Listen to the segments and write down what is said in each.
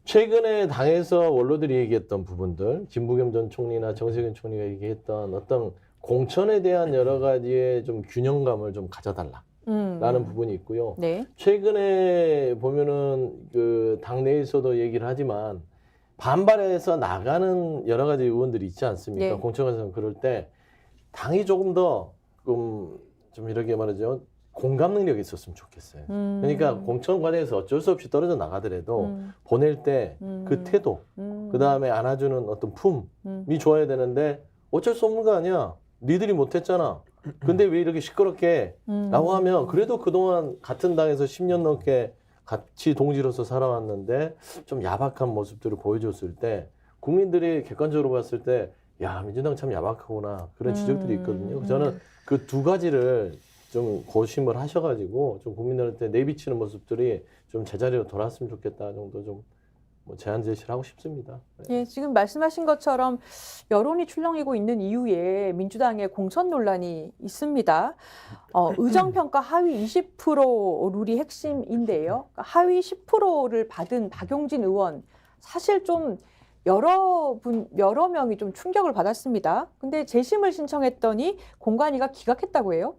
최근에 당에서 원로들이 얘기했던 부분들, 김부겸 전 총리나 정세균 총리가 얘기했던 어떤 공천에 대한 여러 가지의 좀 균형감을 좀 가져달라라는 부분이 있고요. 네. 최근에 보면은 그 당내에서도 얘기를 하지만 반발해서 나가는 여러 가지 의원들이 있지 않습니까? 네. 공천에서 그럴 때 당이 조금 더 좀 이렇게 말하죠. 공감 능력이 있었으면 좋겠어요. 그러니까 공천 과정에서 어쩔 수 없이 떨어져 나가더라도 보낼 때 그 태도, 그 다음에 안아주는 어떤 품이 좋아야 되는데 어쩔 수 없는 거 아니야. 니들이 못했잖아. 근데 왜 이렇게 시끄럽게 라고 하면 그래도 그동안 같은 당에서 10년 넘게 같이 동지로서 살아왔는데 좀 야박한 모습들을 보여줬을 때 국민들이 객관적으로 봤을 때 야, 민주당 참 야박하구나. 그런 지적들이 있거든요. 저는 그 두 가지를 좀 고심을 하셔가지고 좀 국민들한테 내비치는 모습들이 좀 제자리로 돌아왔으면 좋겠다 정도 좀 뭐 제안 제시를 하고 싶습니다. 네. 예, 지금 말씀하신 것처럼 여론이 출렁이고 있는 이후에 민주당의 공천 논란이 있습니다. 의정평가 하위 20% 룰이 핵심인데요. 하위 10%를 받은 박용진 의원 사실 좀 여러 명이 좀 충격을 받았습니다. 근데 재심을 신청했더니 공관위가 기각했다고 해요.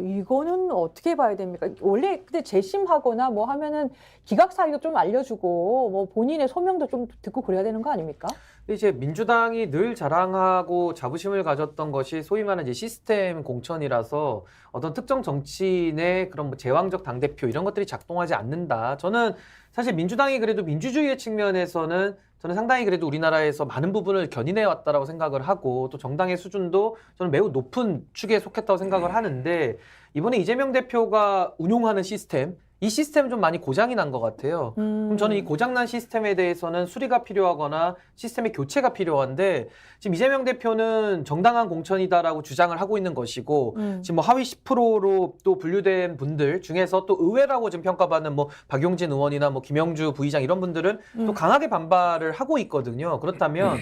이거는 어떻게 봐야 됩니까? 원래 근데 재심하거나 뭐 하면은 기각 사유도 좀 알려주고 뭐 본인의 소명도 좀 듣고 그래야 되는 거 아닙니까? 근데 이제 민주당이 늘 자랑하고 자부심을 가졌던 것이 소위 말하는 이제 시스템 공천이라서 어떤 특정 정치인의 그런 뭐 제왕적 당대표 이런 것들이 작동하지 않는다. 저는 사실 민주당이 그래도 민주주의의 측면에서는 저는 상당히 그래도 우리나라에서 많은 부분을 견인해 왔다라고 생각을 하고 또 정당의 수준도 저는 매우 높은 축에 속했다고 생각을 하는데 이번에 이재명 대표가 운용하는 시스템 이 시스템 좀 많이 고장이 난 것 같아요. 그럼 저는 이 고장난 시스템에 대해서는 수리가 필요하거나 시스템의 교체가 필요한데 지금 이재명 대표는 정당한 공천이다라고 주장을 하고 있는 것이고 지금 뭐 하위 10%로 또 분류된 분들 중에서 또 의외라고 지금 평가받는 뭐 박용진 의원이나 뭐 김영주 부의장 이런 분들은 또 강하게 반발을 하고 있거든요. 그렇다면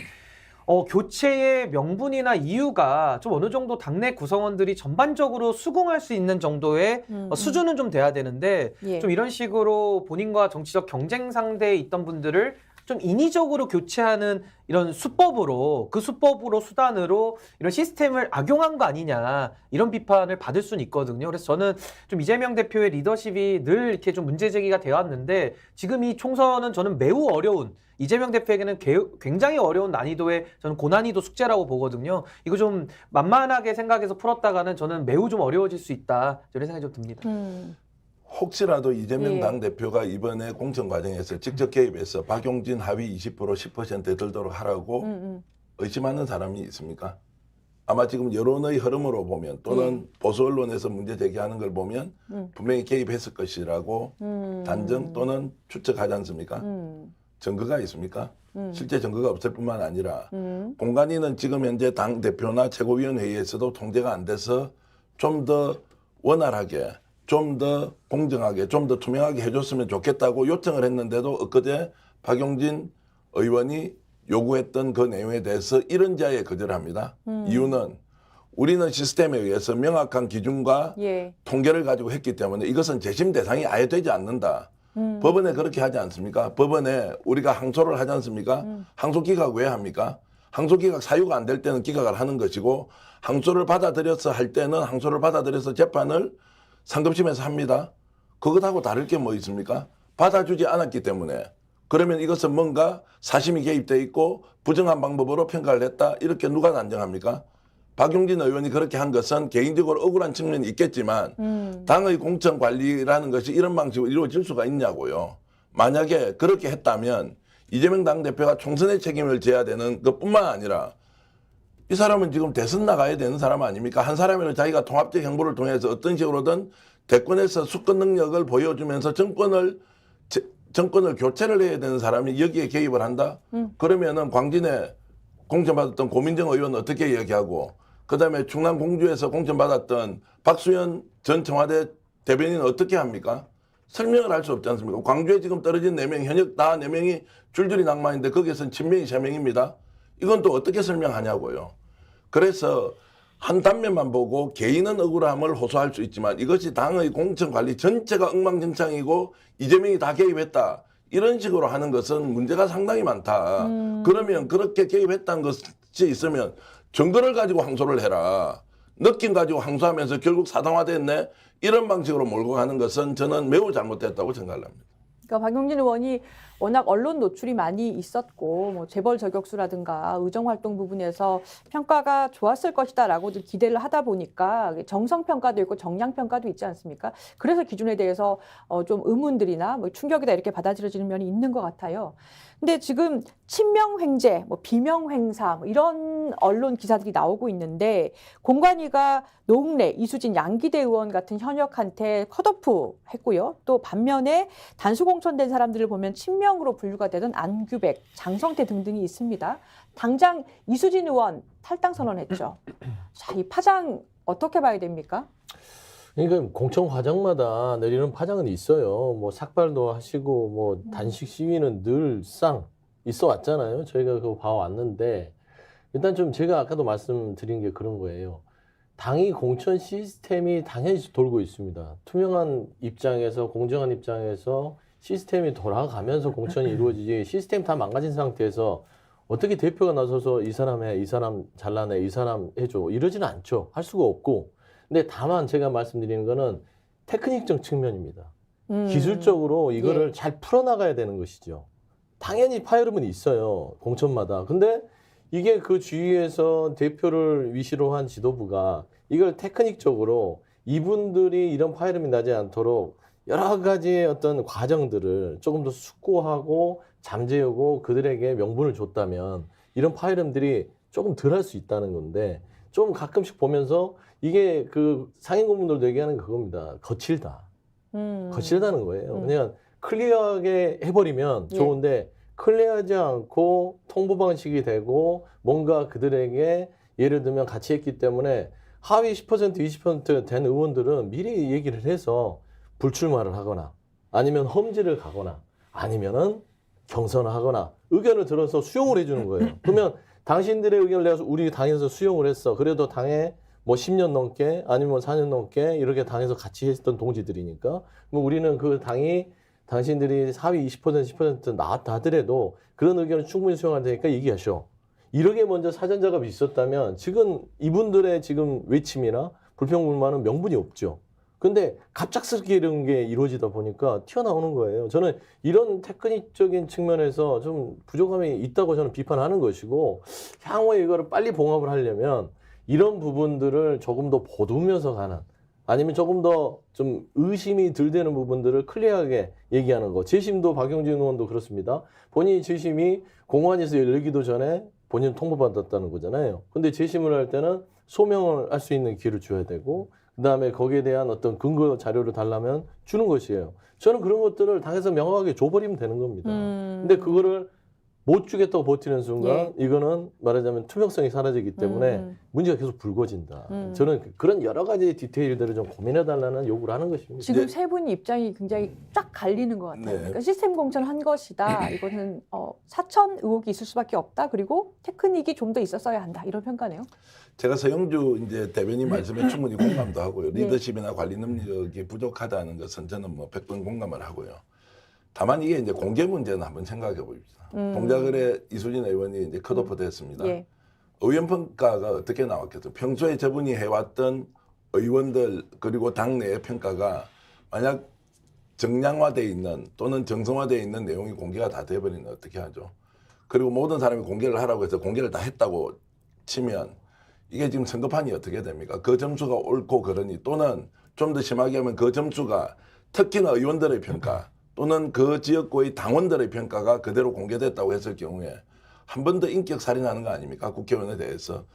교체의 명분이나 이유가 좀 어느 정도 당내 구성원들이 전반적으로 수긍할 수 있는 정도의 수준은 좀 돼야 되는데 예. 좀 이런 식으로 본인과 정치적 경쟁 상대에 있던 분들을 좀 인위적으로 교체하는 이런 수법으로 그 수법으로 수단으로 이런 시스템을 악용한 거 아니냐 이런 비판을 받을 수는 있거든요. 그래서 저는 좀 이재명 대표의 리더십이 늘 이렇게 좀 문제 제기가 되어 왔는데 지금 이 총선은 저는 매우 어려운 이재명 대표에게는 굉장히 어려운 난이도의 저는 고난이도 숙제라고 보거든요. 이거 좀 만만하게 생각해서 풀었다가는 저는 매우 좀 어려워질 수 있다. 이런 생각이 좀 듭니다. 혹시라도 이재명 예. 당대표가 이번에 공천 과정에서 직접 개입해서 박용진 하위 20% 10% 들도록 하라고 의심하는 사람이 있습니까? 아마 지금 여론의 흐름으로 보면 또는 보수 언론에서 문제 제기하는 걸 보면 분명히 개입했을 것이라고 단정 또는 추측하지 않습니까? 증거가 있습니까? 실제 증거가 없을 뿐만 아니라 공관위는 지금 현재 당대표나 최고위원회의에서도 통제가 안 돼서 좀 더 원활하게 좀 더 공정하게 좀 더 투명하게 해줬으면 좋겠다고 요청을 했는데도 엊그제 박용진 의원이 요구했던 그 내용에 대해서 이런자에 거절합니다. 이유는 우리는 시스템에 의해서 명확한 기준과 예. 통계를 가지고 했기 때문에 이것은 재심 대상이 아예 되지 않는다. 법원에 그렇게 하지 않습니까? 법원에 우리가 항소를 하지 않습니까? 항소 기각 왜 합니까? 항소 기각 사유가 안 될 때는 기각을 하는 것이고 항소를 받아들여서 할 때는 항소를 받아들여서 재판을 상급심에서 합니다. 그것하고 다를 게 뭐 있습니까? 받아주지 않았기 때문에 그러면 이것은 뭔가 사심이 개입돼 있고 부정한 방법으로 평가를 했다. 이렇게 누가 단정합니까? 박용진 의원이 그렇게 한 것은 개인적으로 억울한 측면이 있겠지만 당의 공천 관리라는 것이 이런 방식으로 이루어질 수가 있냐고요. 만약에 그렇게 했다면 이재명 당대표가 총선의 책임을 져야 되는 것뿐만 아니라 이 사람은 지금 대선 나가야 되는 사람 아닙니까? 한 사람이라도 자기가 통합적 행보를 통해서 어떤 식으로든 대권에서 수권 능력을 보여주면서 정권을 교체를 해야 되는 사람이 여기에 개입을 한다? 그러면은 광진에 공천받았던 고민정 의원은 어떻게 이야기하고 그다음에 충남 공주에서 공천받았던 박수현 전 청와대 대변인은 어떻게 합니까? 설명을 할 수 없지 않습니까? 광주에 지금 떨어진 4명, 현역 다 4명이 줄줄이 낭만인데 거기에서는 친명이 3명입니다. 이건 또 어떻게 설명하냐고요. 그래서 한 단면만 보고 개인은 억울함을 호소할 수 있지만 이것이 당의 공천 관리 전체가 엉망진창이고 이재명이 다 개입했다. 이런 식으로 하는 것은 문제가 상당히 많다. 그러면 그렇게 개입했다는 것이 있으면 증거를 가지고 항소를 해라. 느낌 가지고 항소하면서 결국 사당화됐네. 이런 방식으로 몰고 가는 것은 저는 매우 잘못됐다고 생각을 합니다. 그러니까 박용진 의원이 워낙 언론 노출이 많이 있었고 뭐 재벌 저격수라든가 의정 활동 부분에서 평가가 좋았을 것이다라고들 기대를 하다 보니까 정성 평가도 있고 정량 평가도 있지 않습니까? 그래서 기준에 대해서 좀 의문들이나 뭐 충격이다 이렇게 받아들여지는 면이 있는 것 같아요. 근데 지금 친명 횡재, 뭐 비명 횡사 뭐 이런 언론 기사들이 나오고 있는데 공관위가 노웅래, 이수진, 양기대 의원 같은 현역한테 컷오프 했고요. 또 반면에 단수 공천된 사람들을 보면 친명으로 분류가 되던 안규백, 장성태 등등이 있습니다. 당장 이수진 의원 탈당 선언했죠. 자, 이 파장 어떻게 봐야 됩니까? 그러니까 공천 과정마다 내리는 파장은 있어요. 뭐 삭발도 하시고 뭐 단식 시위는 늘상 있어 왔잖아요. 저희가 그거 봐왔는데 일단 좀 제가 아까도 말씀드린 게 그런 거예요. 당이 공천 시스템이 당연히 돌고 있습니다. 투명한 입장에서 공정한 입장에서 시스템이 돌아가면서 공천이 이루어지지 시스템 다 망가진 상태에서 어떻게 대표가 나서서 이 사람 해, 이 사람 잘라내, 이 사람 해줘 이러지는 않죠. 할 수가 없고. 근데 다만 제가 말씀드리는 거는 테크닉적 측면입니다. 기술적으로 이거를 잘 풀어나가야 되는 것이죠. 당연히 파열음은 있어요. 공천마다. 근데 이게 그 주위에서 대표를 위시로 한 지도부가 이걸 테크닉적으로 이분들이 이런 파열음이 나지 않도록 여러 가지의 어떤 과정들을 조금 더 숙고하고 잠재우고 그들에게 명분을 줬다면 이런 파열음들이 조금 덜 할 수 있다는 건데 좀 가끔씩 보면서 이게 그 상임 고문들도 얘기하는 그겁니다. 거칠다. 거칠다는 거예요. 그냥 클리어하게 해버리면 좋은데 클리어하지 않고 통보 방식이 되고 뭔가 그들에게 예를 들면 같이 했기 때문에 하위 10% 20%된 의원들은 미리 얘기를 해서 불출마를 하거나 아니면 험지를 가거나 아니면은 경선을 하거나 의견을 들어서 수용을 해주는 거예요. 그러면 당신들의 의견을 내서 우리 당에서 수용을 했어. 그래도 당에 뭐 10년 넘게 아니면 4년 넘게 이렇게 당에서 같이 했던 동지들이니까 뭐 우리는 그 당이 당신들이 하위 20% 10% 나왔다 하더라도 그런 의견을 충분히 수용할 테니까 얘기하셔. 이렇게 먼저 사전작업이 있었다면 지금 이분들의 지금 외침이나 불평불만은 명분이 없죠. 근데 갑작스럽게 이런 게 이루어지다 보니까 튀어나오는 거예요. 저는 이런 테크닉적인 측면에서 좀 부족함이 있다고 저는 비판하는 것이고 향후에 이거를 빨리 봉합을 하려면 이런 부분들을 조금 더 보듬으면서 가는 아니면 조금 더 좀 의심이 덜 되는 부분들을 클리어하게 얘기하는 거. 재심도 박용진 의원도 그렇습니다. 본인이 재심이 공안에서 열리기도 전에 본인 통보받았다는 거잖아요. 근데 재심을 할 때는 소명을 할 수 있는 기회를 줘야 되고 그다음에 거기에 대한 어떤 근거 자료를 달라면 주는 것이에요. 저는 그런 것들을 당에서 명확하게 줘버리면 되는 겁니다. 근데 그거를 못 주겠다고 버티는 순간 이거는 말하자면 투명성이 사라지기 때문에 문제가 계속 불거진다. 저는 그런 여러 가지 디테일들을 좀 고민해달라는 요구를 하는 것입니다. 지금 세 분이 입장이 굉장히 쫙 갈리는 것 같아요. 그러니까 시스템 공천한 것이다. 이거는 사천 의혹이 있을 수밖에 없다. 그리고 테크닉이 좀 더 있었어야 한다. 이런 평가네요. 제가 서영주 이제 대변인 말씀에 충분히 공감도 하고요. 리더십이나 관리 능력이 부족하다는 것은 저는 뭐 100번 공감을 하고요. 다만 이게 이제 공개 문제는 한번 생각해 봅시다. 동작을에 이수진 의원이 이제 컷오프 됐습니다. 의원 평가가 어떻게 나왔겠어요? 평소에 저분이 해왔던 의원들 그리고 당내의 평가가 만약 정량화되어 있는 또는 정성화되어 있는 내용이 공개가 다 돼버리면 어떻게 하죠? 그리고 모든 사람이 공개를 하라고 해서 공개를 다 했다고 치면 이게 지금 선거판이 어떻게 됩니까? 그 점수가 옳고 그러니 또는 좀 더 심하게 하면 그 점수가 특히나 의원들의 평가 또는 그 지역구의 당원들의 평가가 그대로 공개됐다고 했을 경우에 한 번 더 인격 살인하는 거 아닙니까? 국회의원에 대해서.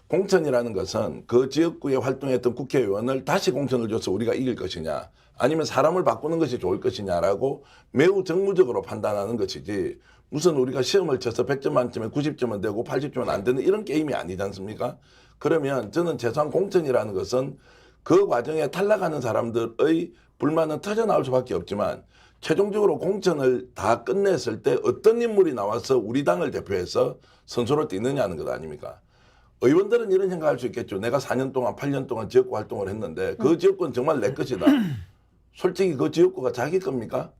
공천이라는 것은 그 지역구에 활동했던 국회의원을 다시 공천을 줘서 우리가 이길 것이냐 아니면 사람을 바꾸는 것이 좋을 것이냐라고 매우 정무적으로 판단하는 것이지 무슨 우리가 시험을 쳐서 100점 만점에 90점은 되고 80점은 안 되는 이런 게임이 아니지 않습니까? 그러면 저는 최소한 공천이라는 것은 그 과정에 탈락하는 사람들의 불만은 터져나올 수밖에 없지만 최종적으로 공천을 다 끝냈을 때 어떤 인물이 나와서 우리 당을 대표해서 선수로 뛰느냐는 것 아닙니까? 의원들은 이런 생각할 수 있겠죠. 내가 4년 동안 8년 동안 지역구 활동을 했는데 그 지역구는 정말 내 것이다. 솔직히 그 지역구가 자기 겁니까?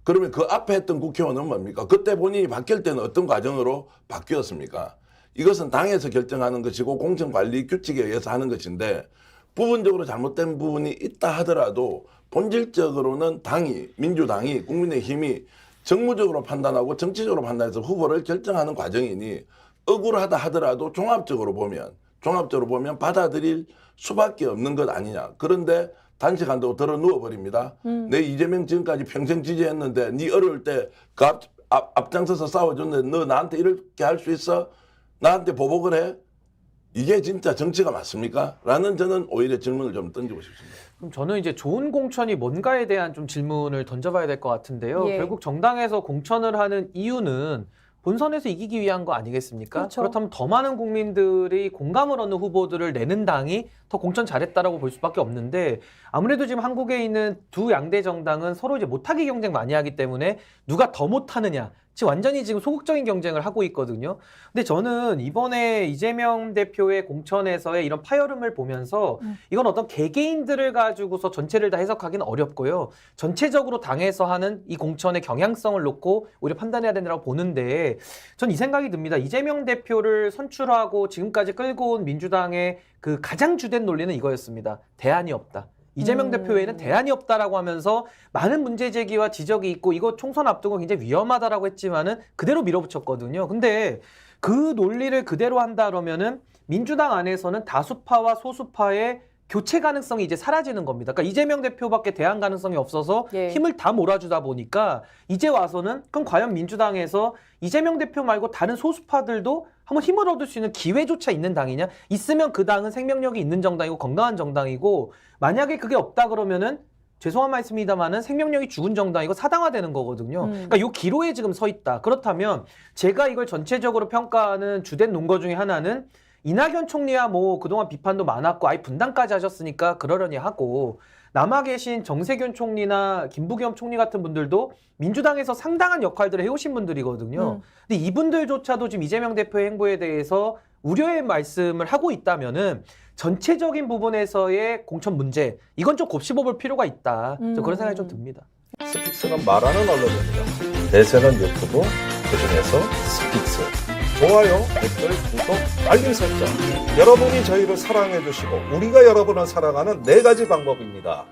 그러면 그 앞에 했던 국회의원은 뭡니까? 그때 본인이 바뀔 때는 어떤 과정으로 바뀌었습니까? 이것은 당에서 결정하는 것이고 공천관리 규칙에 의해서 하는 것인데 부분적으로 잘못된 부분이 있다 하더라도 본질적으로는 당이, 민주당이, 국민의힘이 정무적으로 판단하고 정치적으로 판단해서 후보를 결정하는 과정이니 억울하다 하더라도 종합적으로 보면 받아들일 수밖에 없는 것 아니냐. 그런데 단식한다고 들어 누워버립니다. 내 이재명 지금까지 평생 지지했는데 네 어려울 때 그 앞장서서 싸워줬는데 너 나한테 이렇게 할 수 있어? 나한테 보복을 해? 이게 진짜 정치가 맞습니까? 라는 저는 오히려 질문을 좀 던지고 싶습니다. 그럼 저는 이제 좋은 공천이 뭔가에 대한 좀 질문을 던져봐야 될 것 같은데요. 예. 결국 정당에서 공천을 하는 이유는 본선에서 이기기 위한 거 아니겠습니까? 그렇죠. 그렇다면 더 많은 국민들이 공감을 얻는 후보들을 내는 당이 더 공천 잘했다라고 볼 수밖에 없는데 아무래도 지금 한국에 있는 두 양대 정당은 서로 이제 못하기 경쟁 많이 하기 때문에 누가 더 못하느냐 지금 완전히 지금 소극적인 경쟁을 하고 있거든요. 근데 저는 이번에 이재명 대표의 공천에서의 이런 파열음을 보면서 이건 어떤 개개인들을 가지고서 전체를 다 해석하기는 어렵고요. 전체적으로 당에서 하는 이 공천의 경향성을 놓고 오히려 판단해야 된다고 보는데 전 이 생각이 듭니다. 이재명 대표를 선출하고 지금까지 끌고 온 민주당의 그 가장 주된 논리는 이거였습니다. 대안이 없다. 이재명 대표에는 대안이 없다라고 하면서 많은 문제 제기와 지적이 있고 이거 총선 앞두고 굉장히 위험하다라고 했지만은 그대로 밀어붙였거든요. 근데 그 논리를 그대로 한다 그러면은 민주당 안에서는 다수파와 소수파의 교체 가능성이 이제 사라지는 겁니다. 그러니까 이재명 대표밖에 대안 가능성이 없어서 예. 힘을 다 몰아주다 보니까 이제 와서는 그럼 과연 민주당에서 이재명 대표 말고 다른 소수파들도 한번 힘을 얻을 수 있는 기회조차 있는 당이냐? 있으면 그 당은 생명력이 있는 정당이고 건강한 정당이고 만약에 그게 없다 그러면은 죄송한 말씀입니다만은 생명력이 죽은 정당이고 사당화되는 거거든요. 그러니까 요 기로에 지금 서 있다. 그렇다면 제가 이걸 전체적으로 평가하는 주된 논거 중에 하나는 이낙연 총리야 뭐 그동안 비판도 많았고 아예 분당까지 하셨으니까 그러려니 하고 남아 계신 정세균 총리나 김부겸 총리 같은 분들도 민주당에서 상당한 역할들을 해오신 분들이거든요. 근데 이분들조차도 지금 이재명 대표의 행보에 대해서 우려의 말씀을 하고 있다면은 전체적인 부분에서의 공천 문제 이건 좀 곱씹어볼 필요가 있다. 저 그런 생각이 좀 듭니다. 스픽스는 말하는 언론입니다. 대세는 유튜브, 그중에서 스픽스. 좋아요, 댓글, 구독, 알림 설정. 여러분이 저희를 사랑해 주시고 우리가 여러분을 사랑하는 4가지 방법입니다.